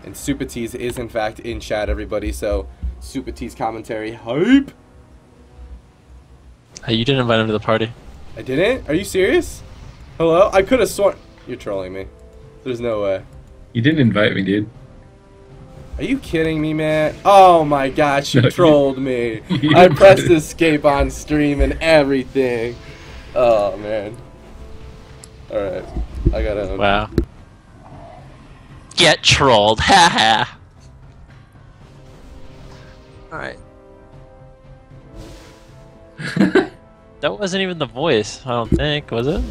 And Subtlety is in fact in chat, everybody. So Subtlety's commentary hype. Hey, you didn't invite him to the party. I didn't? Are you serious? Hello? I could have sworn. You're trolling me. There's no way. You didn't invite me, dude. Are you kidding me, man? Oh my gosh, you trolled me. I pressed escape on stream and everything. Oh man. Alright. I gotta. Wow. Get trolled. Ha ha. Alright. That wasn't even the voice, I don't think, was it?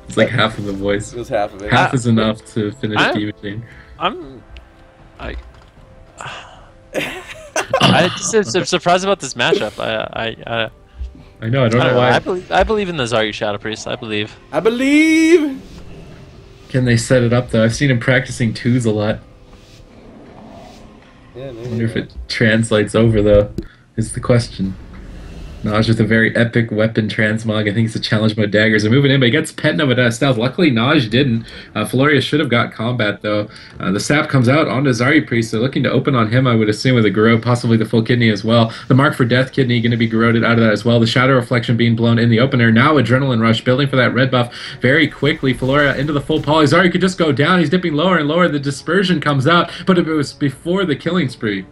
It's like half of the voice. It was half of it. Half is enough to finish demaging. I'm just surprised about this matchup. I know. I don't know why. I believe in the Xaryu Shadow Priest. I believe. I believe. Can they set it up though? I've seen him practicing twos a lot. Yeah, maybe. I wonder if it translates over though. Is the question. Nahj with a very epic weapon transmog. I think it's a challenge mode daggers are moving in, but he gets Pet Nova stealth. Luckily, Nahj didn't. Felorea should have got combat, though. The sap comes out onto Xaryu Priest. They're looking to open on him, I would assume, with a Garrote, possibly the full kidney as well. The mark for Death Kidney going to be garroted out of that as well. The Shadow Reflection being blown in the opener. Now Adrenaline Rush, building for that red buff very quickly. Felorea into the full poly. Xaryu could just go down. He's dipping lower and lower. The Dispersion comes out, but it was before the killing spree.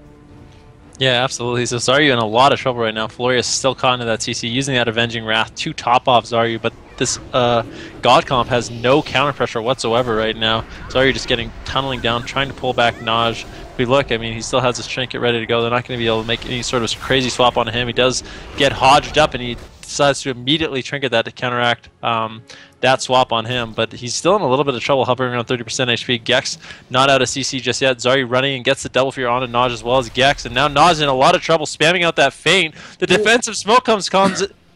Yeah, absolutely. So Xaryu in a lot of trouble right now. Felorea is still caught into that CC, using that Avenging Wrath to top off Xaryu, but this Godcomp has no counter pressure whatsoever right now. Xaryu just tunneling down, trying to pull back Nahj. If we look, I mean, he still has his trinket ready to go. They're not going to be able to make any sort of crazy swap on him. He does get hodged up, and he decides to immediately trinket that to counteract that swap on him, but he's still in a little bit of trouble, hovering around 30% HP. Gekz not out of CC just yet. Xaryu running and gets the double fear onto Nahj as well as Gekz, and now Nahj in a lot of trouble, spamming out that feint. The defensive smoke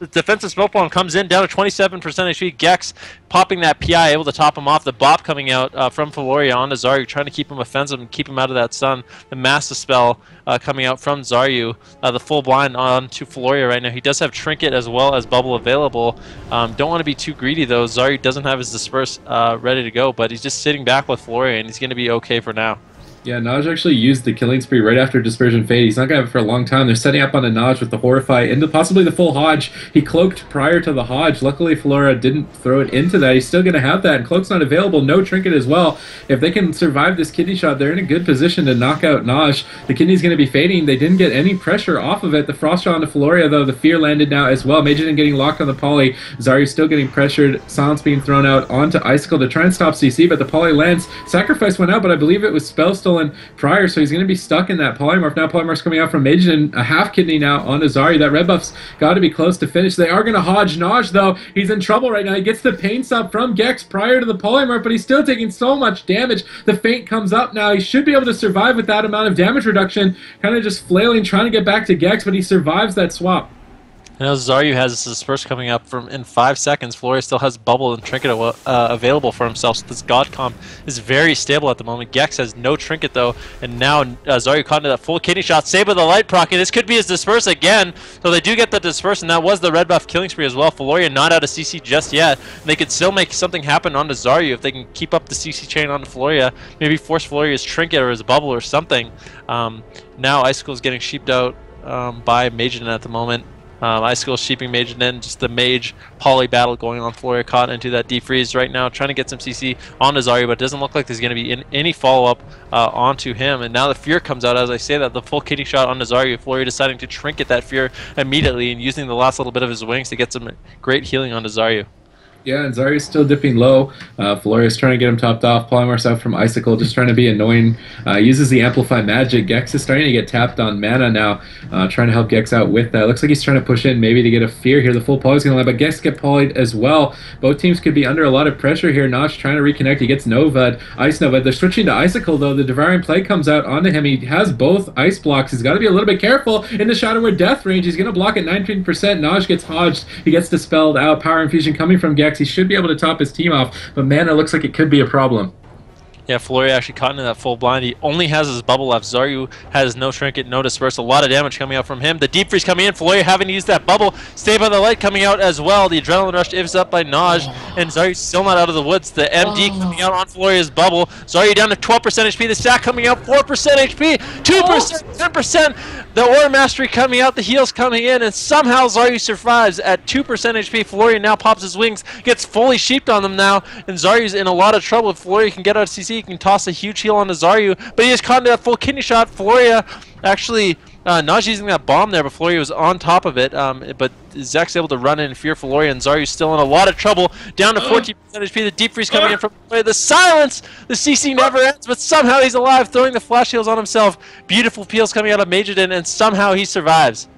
the defensive smoke bomb comes in down to 27% HP. Gekz popping that PI, able to top him off. The bop coming out from Felorea onto Xaryu, trying to keep him offensive and keep him out of that stun. The Master Spell coming out from Xaryu. The full blind on to Felorea right now. He does have Trinket as well as Bubble available. Don't want to be too greedy though. Xaryu doesn't have his Disperse ready to go, but he's just sitting back with Felorea, and he's going to be okay for now. Yeah, Nahj actually used the killing spree right after Dispersion Fade. He's not going to have it for a long time. They're setting up on a Nahj with the Horrify into possibly the full Hodge. He cloaked prior to the Hodge. Luckily, Felorea didn't throw it into that. He's still going to have that, and Cloak's not available. No Trinket as well. If they can survive this kidney shot, they're in a good position to knock out Nahj. The kidney's going to be fading. They didn't get any pressure off of it. The Frost shot onto Felorea, though. The Fear landed now as well. Mageiden getting locked on the Poly. Xaryu still getting pressured. Silence being thrown out onto Icicle to try and stop CC, but the Poly lands. Sacrifice went out, but I believe it was spell stolen prior, so he's going to be stuck in that polymorph. Now polymorph's coming out from Mageiden, a half kidney now on Xaryu. That red buff's got to be close to finish. They are going to hodge Nahj, though. He's in trouble right now. He gets the pain stop from Gekz prior to the polymorph, but he's still taking so much damage. The feint comes up now. He should be able to survive with that amount of damage reduction. Kind of just flailing, trying to get back to Gekz, but he survives that swap. I know Xaryu has his Disperse coming up in 5 seconds. Felorea still has Bubble and Trinket available for himself, so this Godcomp is very stable at the moment. Gekz has no Trinket, though, and now Xaryu caught into that full kidney shot. Saber the Light proc, and this could be his Disperse again, so they do get the Disperse, and that was the red buff killing spree as well. Felorea not out of CC just yet, and they could still make something happen onto Xaryu if they can keep up the CC chain onto Felorea, maybe force Florea's Trinket or his Bubble or something. Now Icicle is getting sheeped out by Mageiden at the moment. Icicle sheeping Mageiden, just the Mage Poly battle going on. Felorea caught into that defreeze right now, trying to get some CC onto Xaryu, but it doesn't look like there's going to be any follow-up onto him. And now the Fear comes out, as I say that, the full kidney shot onto Xaryu. Felorea deciding to trinket that Fear immediately and using the last little bit of his wings to get some great healing onto Xaryu. Yeah, and Xaryu's still dipping low. Felorea's trying to get him topped off. Polymorph's out from Icicle, just trying to be annoying. Uses the Amplify Magic. Gekz is starting to get tapped on mana now, trying to help Gekz out with that. Looks like he's trying to push in maybe to get a Fear here. The full poly's going to land, but Gekz get polyed as well. Both teams could be under a lot of pressure here. Nahj trying to reconnect. He gets Nova'd, Ice Nova'd. They're switching to Icicle, though. The Devouring Plague comes out onto him. He has both ice blocks. He's got to be a little bit careful in the Shadow Word Death range. He's going to block at 19%. Nahj gets hodged. He gets dispelled out. Power Infusion coming from Gekz. He should be able to top his team off, but mana looks like it could be a problem. Yeah, Felorea actually caught into that full blind. He only has his bubble left. Xaryu has no trinket, no disperse. A lot of damage coming out from him. The deep freeze coming in. Felorea having to use that bubble. Stay by the light coming out as well. The adrenaline rush is up by Nahj, and Xaryu's still not out of the woods. The MD coming out on Felorea's bubble. Xaryu down to 12% HP. The stack coming out 4% HP, 2%, 10%. The Aura Mastery coming out. The heals coming in, and somehow Xaryu survives at 2% HP. Felorea now pops his wings, gets fully sheeped on them now, and Xaryu's in a lot of trouble. If Felorea can get out of CC, he can toss a huge heal onto Xaryu, but he is caught into that full kidney shot. Felorea actually not using that bomb there, but Felorea was on top of it. But Zek's able to run in and fear Felorea, and Xaryu's still in a lot of trouble. Down to 14% HP. The deep freeze coming in from Felorea. The silence! The CC never ends, but somehow he's alive, throwing the flash heals on himself. Beautiful peels coming out of Mageiden, and somehow he survives.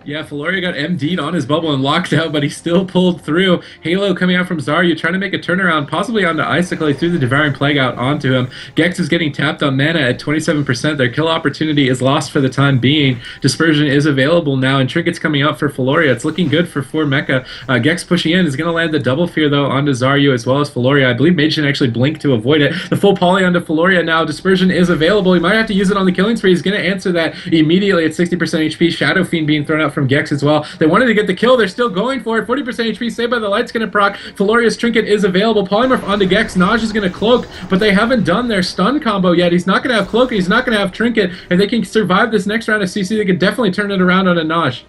Yeah, Felorea got MD'd on his bubble and locked out, but he still pulled through. Halo coming out from Xaryu, trying to make a turnaround, possibly onto Icicle. He threw the Devouring Plague out onto him. Gekz is getting tapped on mana at 27%. Their kill opportunity is lost for the time being. Dispersion is available now, and Trinket's coming out for Felorea. It's looking good for 4 mecha. Gekz pushing in is going to land the double fear, though, onto Xaryu as well as Felorea. I believe Mage can actually blink to avoid it. The full poly onto Felorea now. Dispersion is available. He might have to use it on the killing spree. He's going to answer that immediately at 60% HP. Shadow Fiend being thrown out from Gekz as well. They wanted to get the kill. They're still going for it. 40% HP. Saved by the Light's going to proc. Felorea's Trinket is available. Polymorph onto Gekz. Nahj is going to cloak, but they haven't done their stun combo yet. He's not going to have cloak, and he's not going to have Trinket. If they can survive this next round of CC, they could definitely turn it around on a Nahj.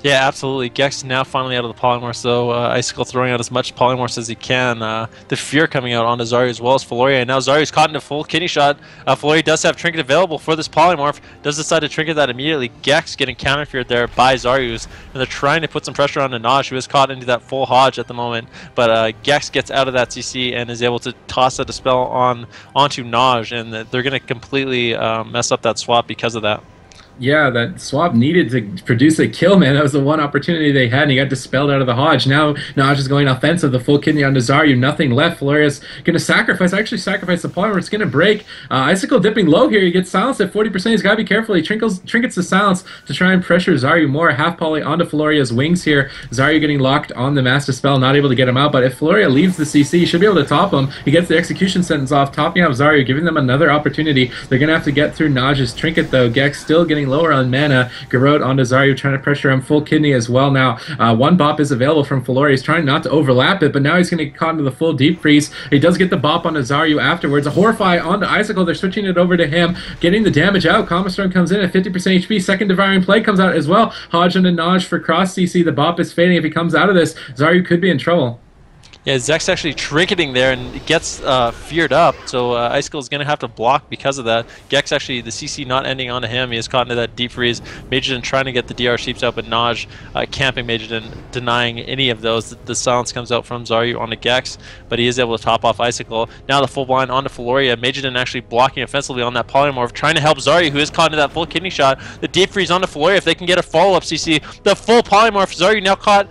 Yeah, absolutely. Gekz now finally out of the polymorphs, though. Icicle throwing out as much polymorphs as he can. The fear coming out onto Xaryu as well as Felorea. And now Zaryu's caught in a full kidney shot. Felorea does have Trinket available for this polymorph. Does decide to Trinket that immediately. Gekz getting counter-feared there by Zaryu's. And they're trying to put some pressure on Nahj, who is caught into that full Hodge at the moment. But Gekz gets out of that CC and is able to toss a Dispel onto Nahj. And they're going to completely mess up that swap because of that. Yeah, that swap needed to produce a kill, man. That was the one opportunity they had, and he got dispelled out of the Hodge. Now Nahj is going offensive, the full kidney onto Xaryu. Nothing left. Feloria's going to sacrifice the polymorph. It's going to break. Icicle dipping low here. He gets silenced at 40%. He's got to be careful. He trinkets the silence to try and pressure Xaryu more. Half poly onto Feloria's wings here. Xaryu getting locked on the Master Spell, not able to get him out. But if Felorea leaves the CC, he should be able to top him. He gets the execution sentence off, topping out Xaryu, giving them another opportunity. They're going to have to get through Naj's trinket, though. Gekz still getting lower on mana. Garrote onto Xaryu, trying to pressure him. Full kidney as well now. One bop is available from Felorea. He's trying not to overlap it, but now he's going to get caught into the full deep freeze. He does get the bop onto Xaryu afterwards. A Horrify onto Icicle. They're switching it over to him. Getting the damage out. Comma Storm comes in at 50% HP. Second Devouring Plague comes out as well. Hodge onto Nahj for cross CC. The bop is fading. If he comes out of this, Xaryu could be in trouble. Yeah, Zek's actually trinketing there and gets feared up, so Icicle is going to have to block because of that. Gekz actually, the CC not ending onto him, he is caught into that deep freeze. Mageiden trying to get the DR sheeps out, but Nahj camping Mageiden, denying any of those. The silence comes out from Xaryu onto Gekz, but he is able to top off Icicle. Now the full blind onto Felorea. Mageiden actually blocking offensively on that polymorph, trying to help Xaryu, who is caught into that full kidney shot. The deep freeze onto Felorea. If they can get a follow-up CC, the full polymorph. Xaryu now caught,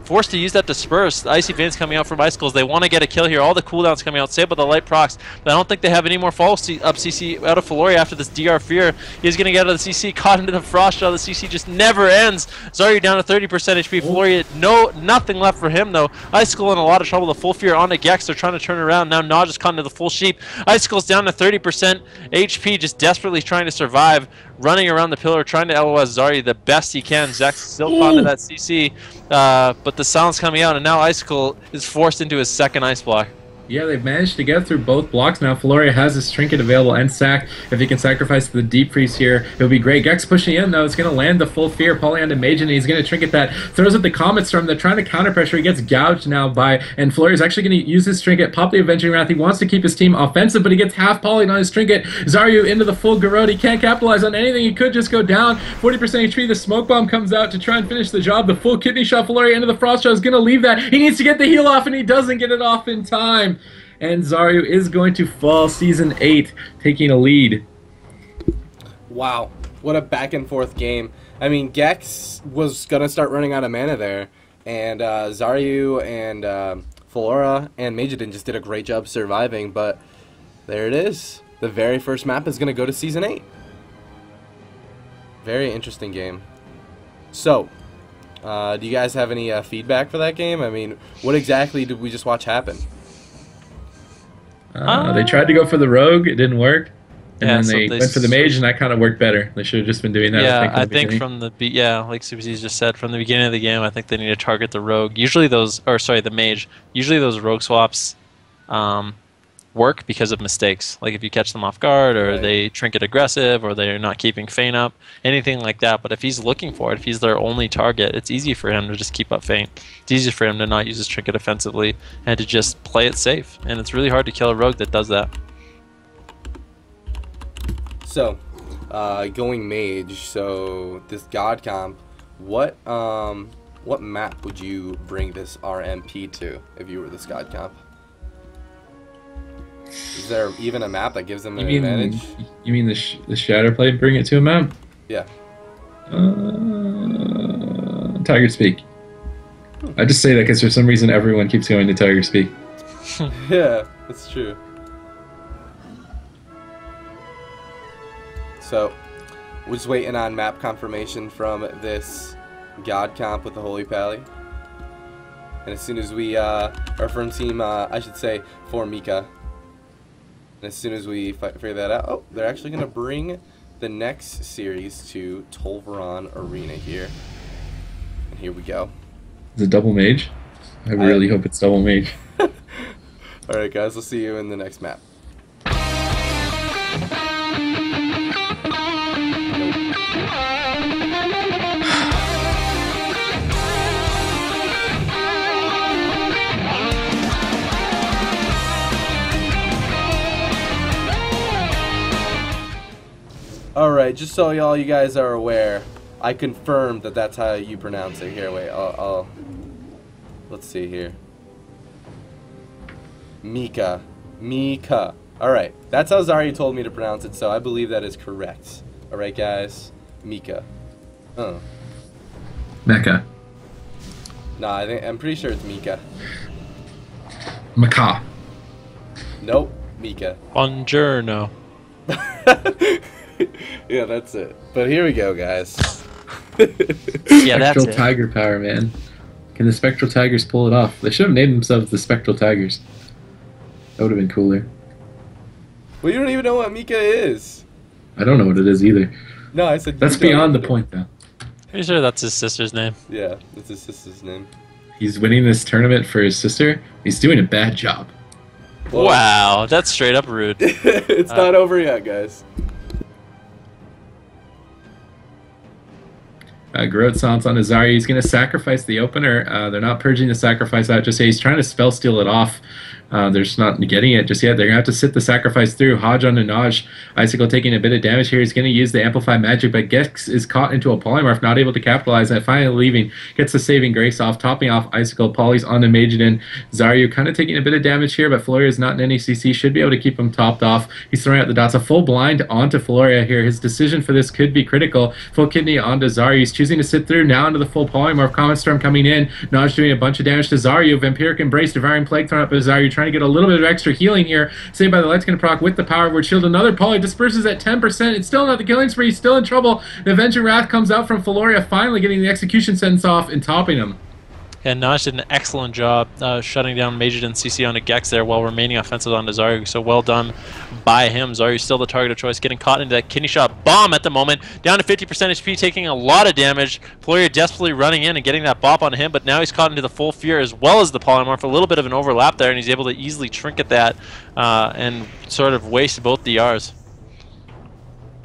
forced to use that disperse. The Icy Veins coming out from Icicles. They want to get a kill here. All the cooldowns coming out. Saved by the light procs. But I don't think they have any more follow-up CC out of Felorea after this DR Fear. He's going to get out of the CC. Caught into the Frost Shell. The CC just never ends. Xaryu down to 30% HP. Felorea, nothing left for him, though. Icicle in a lot of trouble. The full Fear onto Gekz. They're trying to turn around. Now Nahj is caught into the full Sheep. Icicle's down to 30% HP. Just desperately trying to survive. Running around the pillar, trying to LOS Xaryu the best he can. Zek's still caught into that CC, but the silence coming out, and now Icicle is forced into his second ice block. Yeah, they've managed to get through both blocks now. Felorea has his trinket available and sack. If he can sacrifice the deep freeze here, it would be great. Gekz pushing in, though. It's going to land the full fear. Poly onto Mage, and he's going to trinket that. Throws up the Comet Storm. They're trying to counter pressure. He gets gouged now by, and Felorea is actually going to use his trinket, pop the Avenging Wrath. He wants to keep his team offensive, but he gets half polyed on his trinket. Xaryu into the full Garrote. He can't capitalize on anything. He could just go down. 40% HP. The Smoke Bomb comes out to try and finish the job. The full kidney shot. Felorea into the Frost Shell is going to leave that. He needs to get the heal off, and he doesn't get it off in time. And Xaryu is going to fall Season 8, taking a lead. Wow, what a back and forth game. I mean, Gekz was going to start running out of mana there, and Xaryu and Felorea and Mageiden just did a great job surviving, but there it is. The very first map is going to go to Season 8. Very interesting game. So, do you guys have any feedback for that game? I mean, what exactly did we just watch happen? They tried to go for the rogue, it didn't work. And Yeah, then so they they went for the mage, and that kind of worked better. They should have just been doing that. Yeah, I from the think beginning. from like Super Z's just said, from the beginning of the game, I think they need to target the rogue. Usually the mage. Usually those rogue swaps work because of mistakes. Like if you catch them off guard, or they trinket aggressive, or they're not keeping feint up, anything like that. But if he's looking for it, if he's their only target, it's easy for him to just keep up feint. It's easy for him to not use his trinket offensively and to just play it safe. And it's really hard to kill a rogue that does that. So, going mage. So this Godcomp, what map would you bring this RMP to if you were this Godcomp? Is there even a map that gives them an advantage? You mean the Shatterplay bring it to a map? Yeah. Tiger Speak. I just say that because for some reason everyone keeps going to Tiger Speak. Yeah, that's true. So, we're just waiting on map confirmation from this Godcomp with the RMPally. And as soon as we, or from team, I should say, for mecah. And as soon as we figure that out, oh, they're actually going to bring the next series to Tolvaron Arena here. And here we go. Is it double mage? I really hope it's double mage. Alright guys, we'll see you in the next map. Alright, just so you guys are aware, I confirmed that that's how you pronounce it. Here, wait, let's see here. Mecah. Mecah. Alright, that's how Xaryu told me to pronounce it, so I believe that is correct. Alright guys, Mecah. Mecca. Nah, I'm pretty sure it's Mecah. Mecah. Nope, Mecah. Buongiorno. Yeah, that's it. But here we go, guys. Yeah, that's Spectral it. Tiger power, man. Can the Spectral Tigers pull it off? They should have named themselves the Spectral Tigers. That would have been cooler. Well, you don't even know what Mecah is. I don't know what it is either. No, I said... That's beyond the point, though. Pretty sure that's his sister's name. Yeah, that's his sister's name. He's winning this tournament for his sister. He's doing a bad job. Well, Wow, that's straight up rude. It's not over yet, guys. Grotsance on Xaryu. He's going to sacrifice the opener. They're not purging the sacrifice out just yet. He's trying to spell steal it off. They're just not getting it just yet. They're going to have to sit the sacrifice through. Hodge on Nahj. Icicle taking a bit of damage here. He's going to use the Amplify Magic, but Gekz is caught into a polymorph, not able to capitalize on it. Finally leaving. Gets the saving grace off, topping off Icicle. Polly's on the Mageiden. Xaryu kind of taking a bit of damage here, but Felorea is not in any CC. Should be able to keep him topped off. He's throwing out the dots. A full blind onto Felorea here. His decision for this could be critical. Full kidney onto Xaryu. He's choosing to sit through now into the full polymorph. Comet Storm coming in. Nahj doing a bunch of damage to Xaryu. Vampiric Embrace, Devouring Plague thrown up by Xaryu. Trying to get a little bit of extra healing here. Saved by the Light's going to proc with the Power Word Shield. Another Poly disperses at 10%. It's still not the killing spree. He's still in trouble. The Avenging Wrath comes out from Felorea, finally getting the execution sentence off and topping him. And Nahj did an excellent job shutting down Mageiden CC onto Gekz there while remaining offensive onto Xaryu. So well done by him. Xaryu's still the target of choice, getting caught into that kidney shot bomb at the moment. Down to 50% HP, taking a lot of damage. Felorea desperately running in and getting that bop on him, but now he's caught into the full fear as well as the polymorph. A little bit of an overlap there, and he's able to easily trinket that and sort of waste both DRs.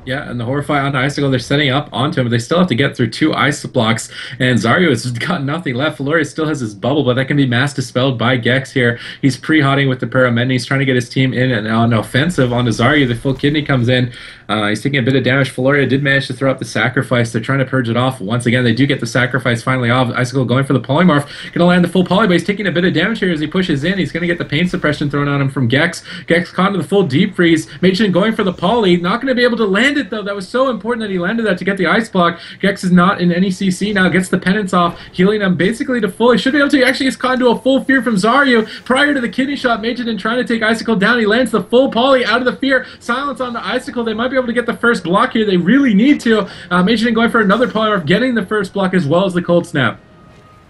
Yeah, and the Horrify onto Icicle, they're setting up onto him, but they still have to get through 2 ice blocks, and Xaryu has got nothing left. Felorea still has his bubble, but that can be mass dispelled by Gekz here. He's pre-hotting with the Paramend. He's trying to get his team in and on offensive onto Xaryu. The full kidney comes in. He's taking a bit of damage. Felorea did manage to throw up the sacrifice. They're trying to purge it off. Once again, they do get the sacrifice finally off. Icicle going for the polymorph. Going to land the full poly, but he's taking a bit of damage here as he pushes in. He's going to get the pain suppression thrown on him from Gekz. Gekz caught into the full deep freeze. Mageiden going for the poly. Not going to be able to land it, though. That was so important that he landed that to get the ice block. Gekz is not in any CC now. Gets the penance off, healing him basically to full. He should be able to actually get caught into a full fear from Xaryu. Prior to the kidney shot, Mageiden trying to take Icicle down. He lands the full poly out of the fear. Silence on the Icicle. They might be able to get the first block here. They really need to. Mageiden going for another polymorph, getting the first block as well as the cold snap.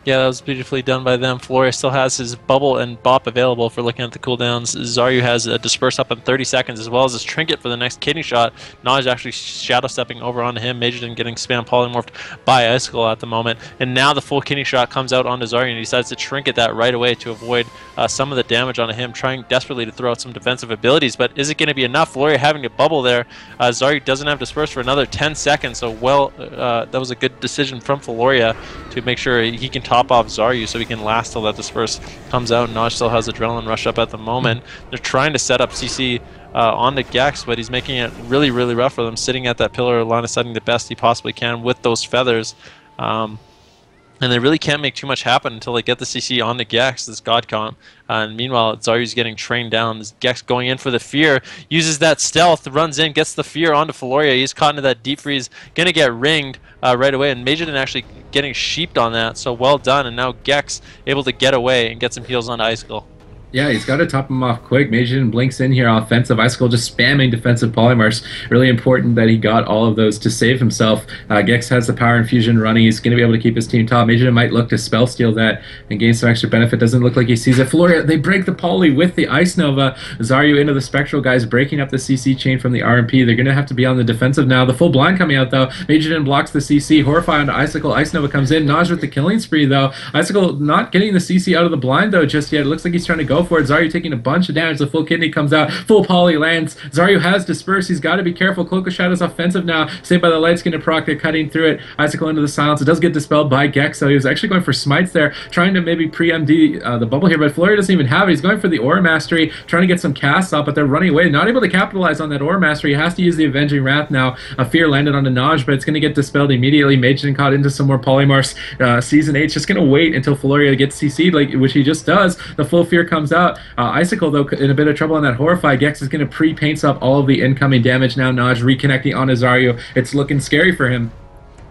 Yeah, that was beautifully done by them. Felorea still has his bubble and bop available for looking at the cooldowns. Xaryu has a disperse up in 30 seconds, as well as his trinket for the next kidney shot. Nahj actually shadow stepping over onto him. Mageiden getting spam polymorphed by Icicle at the moment. And now the full kidney shot comes out onto Xaryu, and he decides to trinket that right away to avoid some of the damage onto him, trying desperately to throw out some defensive abilities. But is it going to be enough? Felorea having to bubble there. Xaryu doesn't have disperse for another 10 seconds, so that was a good decision from Felorea to make sure he can top off Xaryu so he can last till that disperse comes out. Nahj still has adrenaline rush up at the moment. They're trying to set up CC on the Gekz, but he's making it really, really rough for them, sitting at that pillar, line of sighting the best he possibly can with those feathers. And they really can't make too much happen until they get the CC on the Gekz, this Godcomp. And meanwhile, Xaryu's getting trained down. This Gekz going in for the fear, uses that stealth, runs in, gets the fear onto Felorea. He's caught into that deep freeze, going to get ringed right away. And Mageiden actually getting sheeped on that, so well done. And now Gekz able to get away and get some heals onto Icicle. Yeah, he's got to top him off quick. Mageiden blinks in here, offensive. Icicle just spamming defensive polymorphs. Really important that he got all of those to save himself. Gekz has the power infusion running. He's going to be able to keep his team top. Mageiden might look to spell steal that and gain some extra benefit. Doesn't look like he sees it. Felorea, they break the poly with the Ice Nova. Xaryu into the Spectral guys, breaking up the CC chain from the RMP. They're going to have to be on the defensive now. The full blind coming out, though. Mageiden blocks the CC. Horrify onto Icicle. Ice Nova comes in. Nahj with the killing spree, though. Icicle not getting the CC out of the blind, though, just yet. It looks like he's trying to go for it. Xaryu taking a bunch of damage. The full kidney comes out. Full poly lands. Xaryu has dispersed. He's got to be careful. Cloak of Shadows offensive now. Saved by the Light's going to proc. They're cutting through it. Icicle into the silence. It does get dispelled by Gekz, so he was actually going for smites there, trying to maybe pre-MD the bubble here, but Felorea doesn't even have it. He's going for the Aura Mastery, trying to get some casts up, but they're running away. Not able to capitalize on that Aura Mastery. He has to use the Avenging Wrath now. A fear landed on the Nahj, but it's going to get dispelled immediately. Mageiden caught into some more polymorphs. Season 8's just going to wait until Felorea gets CC'd, which he just does. The full fear comes out. Icicle, though, in a bit of trouble on that Horrify. Gekz is going to pre-paints up all of the incoming damage now. Nahj reconnecting on Xaryu. It's looking scary for him.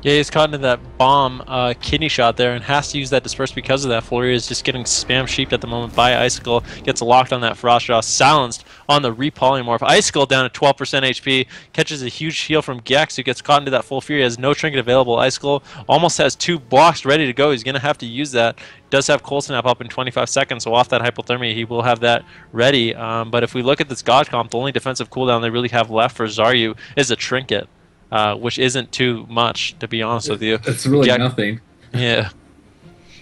Yeah, he's caught into that bomb kidney shot there and has to use that disperse because of that. Felorea is just getting spam sheeped at the moment by Icicle. Gets locked on that Frostjaw, silenced on the repolymorph. Icicle down at 12% HP, catches a huge heal from Gekz, who gets caught into that full fury. Has no trinket available. Icicle almost has 2 blocks ready to go. He's going to have to use that. Does have Cold Snap up in 25 seconds, so off that hypothermia, he will have that ready. But if we look at this Godcomp, the only defensive cooldown they really have left for Xaryu is a trinket. Which isn't too much, to be honest with you. It's really nothing. Yeah.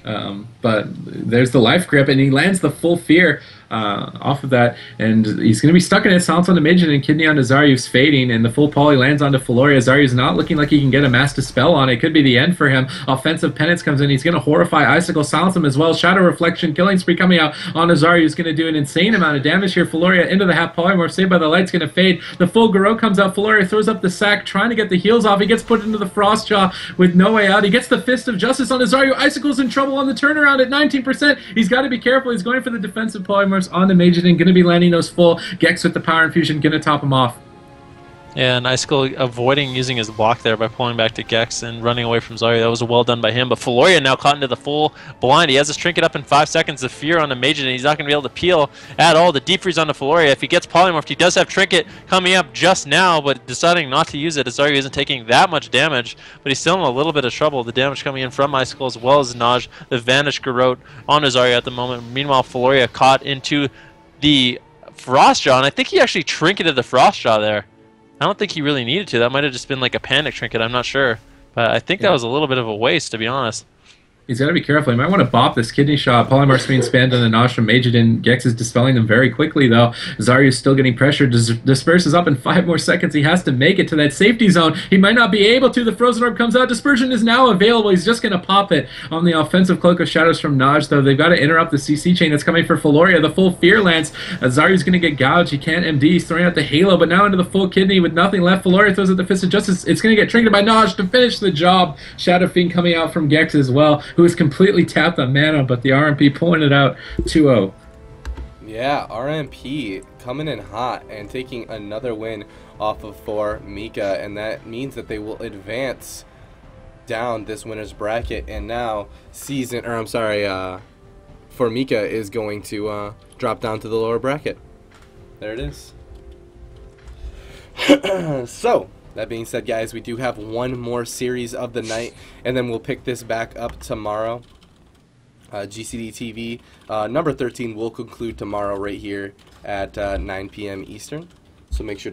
But there's the life grip, and he lands the full fear off of that, and he's going to be stuck in it. Silence on the Mageiden and kidney onto Xaryu's fading, and the full poly lands onto Felorea. Xaryu's not looking like he can get a mass dispel on it. Could be the end for him. Offensive penance comes in. He's going to horrify Icicle, silence him as well. Shadow reflection, killing spree coming out onto Xaryu. He's going to do an insane amount of damage here. Felorea into the half polymorph, saved by the Light's going to fade. The full Garou comes out. Felorea throws up the sack, trying to get the heals off. He gets put into the Frostjaw with no way out. He gets the Fist of Justice on Xaryu. Icicle's in trouble on the turnaround at 19%. He's got to be careful. He's going for the defensive polymorphs on the Mageiden. Going to be landing those full. Gekz with the power infusion, going to top him off. Yeah, and Icicle avoiding using his block there by pulling back to Gekz and running away from Xaryu. That was well done by him. But Felorea now caught into the full blind. He has his trinket up in 5 seconds. The fear on the Mageiden, and he's not going to be able to peel at all. The deep freeze on the Felorea. If he gets polymorphed, he does have trinket coming up just now, but deciding not to use it. Xaryu isn't taking that much damage, but he's still in a little bit of trouble. The damage coming in from Icicle as well as Nahj. The Vanish Garou on Xaryu at the moment. Meanwhile, Felorea caught into the Frostjaw, and I think he actually trinketed the Frostjaw there. I don't think he really needed to. That might have just been like a panic trinket. I'm not sure. But I think that was a little bit of a waste, to be honest. He's got to be careful. He might want to bop this kidney shot. Polymorph's being spammed on the Nahj from Mageiden. Gekz is dispelling them very quickly, though. Xaryu's still getting pressured. Disperses up in 5 more seconds. He has to make it to that safety zone. He might not be able to. The Frozen Orb comes out. Dispersion is now available. He's just going to pop it on the offensive Cloak of Shadows from Nahj, though. They've got to interrupt the CC chain that's coming for Felorea. The full fear lance. Xaryu's going to get gouged. He can't MD. He's throwing out the Halo, but now into the full kidney with nothing left. Felorea throws out the Fist of Justice. It's going to get trinketed by Nahj to finish the job. Shadow Fiend coming out from Gekz as well, who is completely tapped on mana, but the RMP pulling it out 2-0. Yeah, RMP coming in hot and taking another win off of for mecah, and that means that they will advance down this winner's bracket, and now for mecah is going to drop down to the lower bracket. There it is. So, that being said, guys, we do have one more series of the night, and then we'll pick this back up tomorrow. GCD TV. Number 13 will conclude tomorrow right here at 9 p.m. Eastern. So make sure